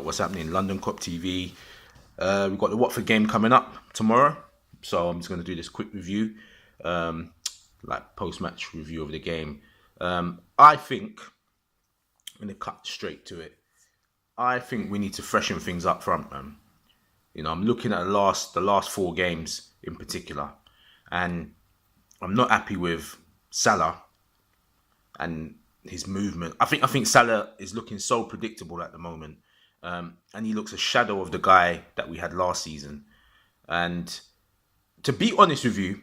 what's happening? LONDONKOP TV. We've got the Watford game coming up tomorrow. So I'm just going to do this quick review, like post-match review of the game. I think, I'm going to cut straight to it. I think we need to freshen things up front, man. You know, I'm looking at the last 4 games in particular, and I'm not happy with Salah and his movement. I think Salah is looking so predictable at the moment, and he looks a shadow of the guy that we had last season. And to be honest with you,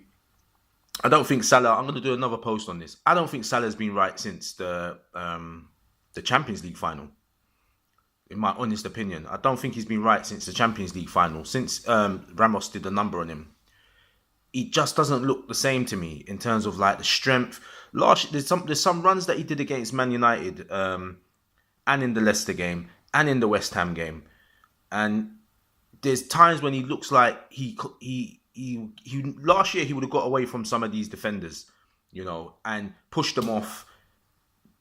I don't think Salah. I'm going to do another post on this. I don't think Salah's been right since the Champions League final. In my honest opinion, I don't think he's been right since the Champions League final. Since Ramos did the number on him, he just doesn't look the same to me in terms of like the strength. There's some runs that he did against Man United, and in the Leicester game, and in the West Ham game, and there's times when he looks like he last year he would have got away from some of these defenders, you know, and pushed them off,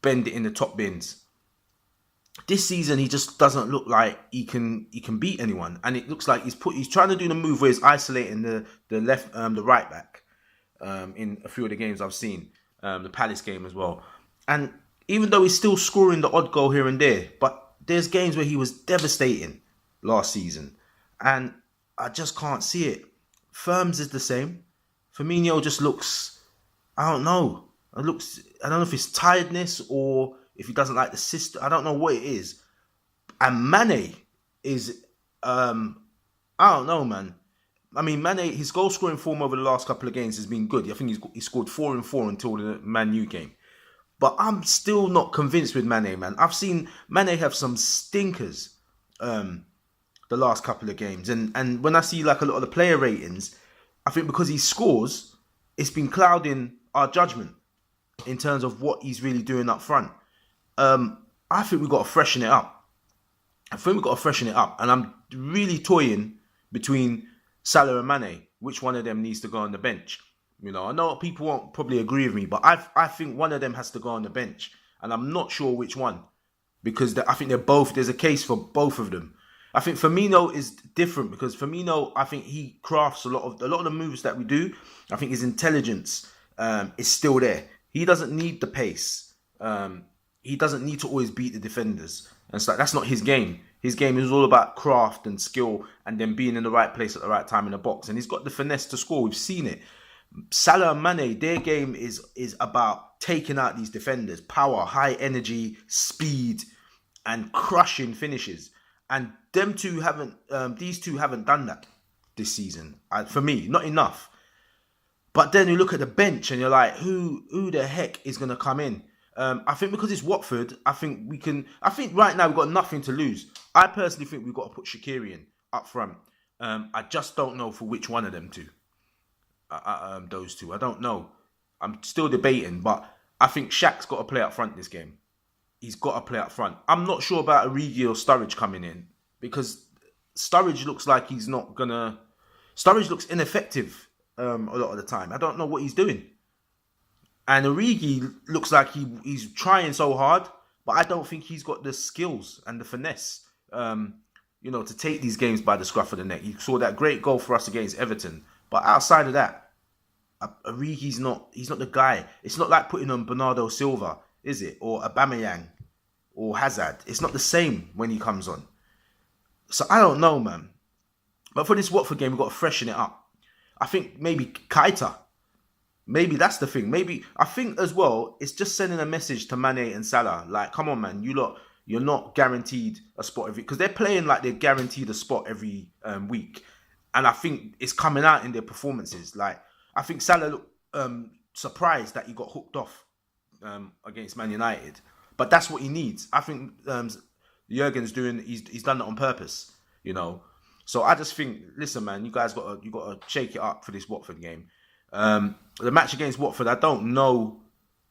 bend it in the top bins. This season, he just doesn't look like he can beat anyone, and it looks like he's trying to do the move where he's isolating the right back in a few of the games I've seen, the Palace game as well. And even though he's still scoring the odd goal here and there, but there's games where he was devastating last season, and I just can't see it. Firms is the same. Firmino just looks, I don't know. I don't know if it's tiredness or if he doesn't like the system. I don't know what it is. And Mane is, I don't know, man. I mean, Mane, his goal scoring form over the last couple of games has been good. I think he scored 4 in 4 until the Man U game. But I'm still not convinced with Mane, man. I've seen Mane have some stinkers the last couple of games. And when I see like a lot of the player ratings, I think because he scores, it's been clouding our judgment in terms of what he's really doing up front. I think we've got to freshen it up. And I'm really toying between Salah and Mane. Which one of them needs to go on the bench? You know, I know people won't probably agree with me, but I think one of them has to go on the bench. And I'm not sure which one. Because I think there's a case for both of them. I think Firmino is different because Firmino, I think he crafts a lot of the moves that we do. I think his intelligence is still there. He doesn't need the pace. He doesn't need to always beat the defenders. And so that's not his game. His game is all about craft and skill and then being in the right place at the right time in the box. And he's got the finesse to score. We've seen it. Salah and Mane, their game is about taking out these defenders. Power, high energy, speed, and crushing finishes. And these two haven't done that this season. For me, not enough. But then you look at the bench and you're like, who the heck is going to come in? I think because it's Watford, I think right now we've got nothing to lose. I personally think we've got to put Shaqiri in up front. I just don't know for which one of them two. Those two. I don't know. I'm still debating, but I think Shaq's got to play up front this game. He's got to play up front. I'm not sure about Origi or Sturridge coming in because Sturridge looks like he's not gonna... Sturridge looks ineffective a lot of the time. I don't know what he's doing. And Origi looks like he's trying so hard, but I don't think he's got the skills and the finesse, to take these games by the scruff of the neck. You saw that great goal for us against Everton, but outside of that, Origi's not the guy. It's not like putting on Bernardo Silva, is it? Or Aubameyang or Hazard. It's not the same when he comes on. So I don't know, man. But for this Watford game, we've got to freshen it up. I think maybe Keita. Maybe that's the thing. I think as well, it's just sending a message to Mane and Salah. Like, come on, man. You're not guaranteed a spot every... Because they're playing like they're guaranteed a spot every week. And I think it's coming out in their performances. Like, I think Salah looked surprised that he got hooked off against Man United. But that's what he needs. I think Jurgen's he's done that on purpose, you know. So I just think, listen, man, you guys got to shake it up for this Watford game. The match against Watford, I don't know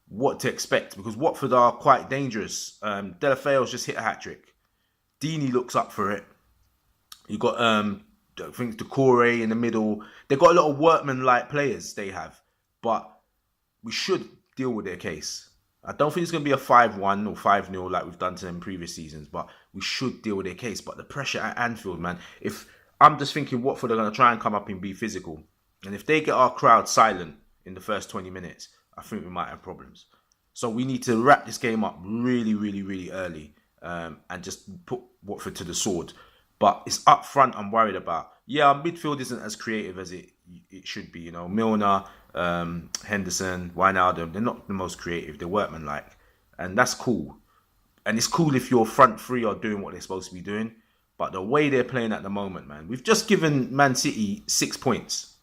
what to expect because Watford are quite dangerous. Delafeo's just hit a hat-trick. Deeney looks up for it. You got, I think, Decore in the middle. They've got a lot of workman-like players, they have. But we should deal with their case. I don't think it's going to be a 5-1 or 5-0 like we've done to them in previous seasons, but we should deal with their case. But the pressure at Anfield, man, if I'm just thinking Watford are going to try and come up and be physical, and if they get our crowd silent in the first 20 minutes, I think we might have problems. So we need to wrap this game up really, really, really early and just put Watford to the sword. But it's up front I'm worried about. Yeah, our midfield isn't as creative as it should be. You know, Milner, Henderson, Wijnaldum, they're not the most creative. They're workmanlike. And that's cool. And it's cool if your front three are doing what they're supposed to be doing. But the way they're playing at the moment, man, we've just given Man City 6 points.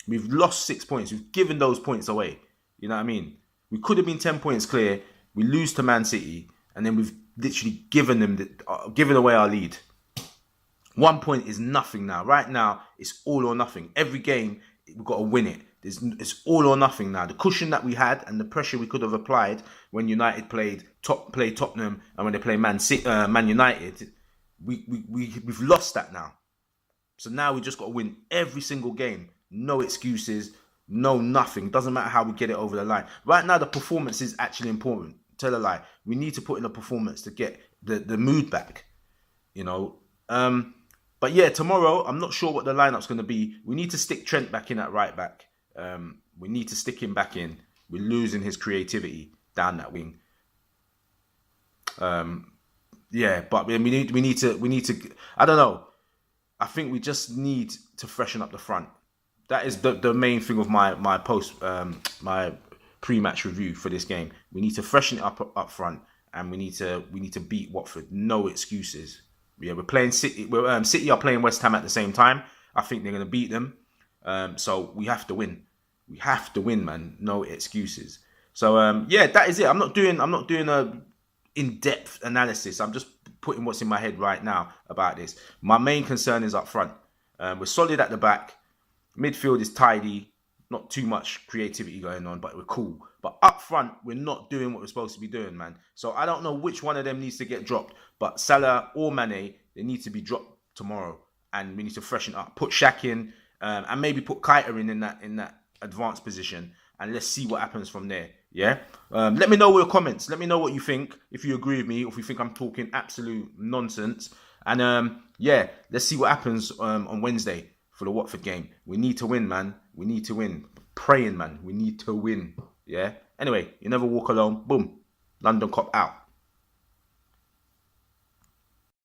We've lost 6 points. We've given those points away. You know what I mean? We could have been 10 points clear. We lose to Man City. And then we've literally given away our lead. 1 point is nothing now. Right now, it's all or nothing. Every game, we've got to win it. It's all or nothing now. The cushion that we had and the pressure we could have applied when United played Tottenham and when they play Man United, we've lost that now. So now we just got to win every single game. No excuses, no nothing. Doesn't matter how we get it over the line. Right now, the performance is actually important. Tell a lie. We need to put in a performance to get the mood back. You know. But yeah, tomorrow, I'm not sure what the lineup's going to be. We need to stick Trent back in at right back. We need to stick him back in. We're losing his creativity down that wing. Yeah, but we need to. I don't know. I think we just need to freshen up the front. That is the main thing of my my pre-match review for this game. We need to freshen it up front, and we need to beat Watford. No excuses. Yeah, we're playing City. City are playing West Ham at the same time. I think they're going to beat them. So we have to win. We have to win, man. No excuses. So yeah, that is it. I'm not doing a in-depth analysis. I'm just putting what's in my head right now about this. My main concern is up front. We're solid at the back. Midfield is tidy. Not too much creativity going on, but we're cool. But up front, we're not doing what we're supposed to be doing, man. So I don't know which one of them needs to get dropped. But Salah or Mane, they need to be dropped tomorrow. And we need to freshen up. Put Shaq in and maybe put Keita in that advanced position. And let's see what happens from there. Yeah? Let me know your comments. Let me know what you think. If you agree with me or if you think I'm talking absolute nonsense. And yeah, let's see what happens on Wednesday for the Watford game. We need to win, man. We need to win. Praying, man. We need to win. Yeah? Anyway, you never walk alone. Boom. LONDONKOP out.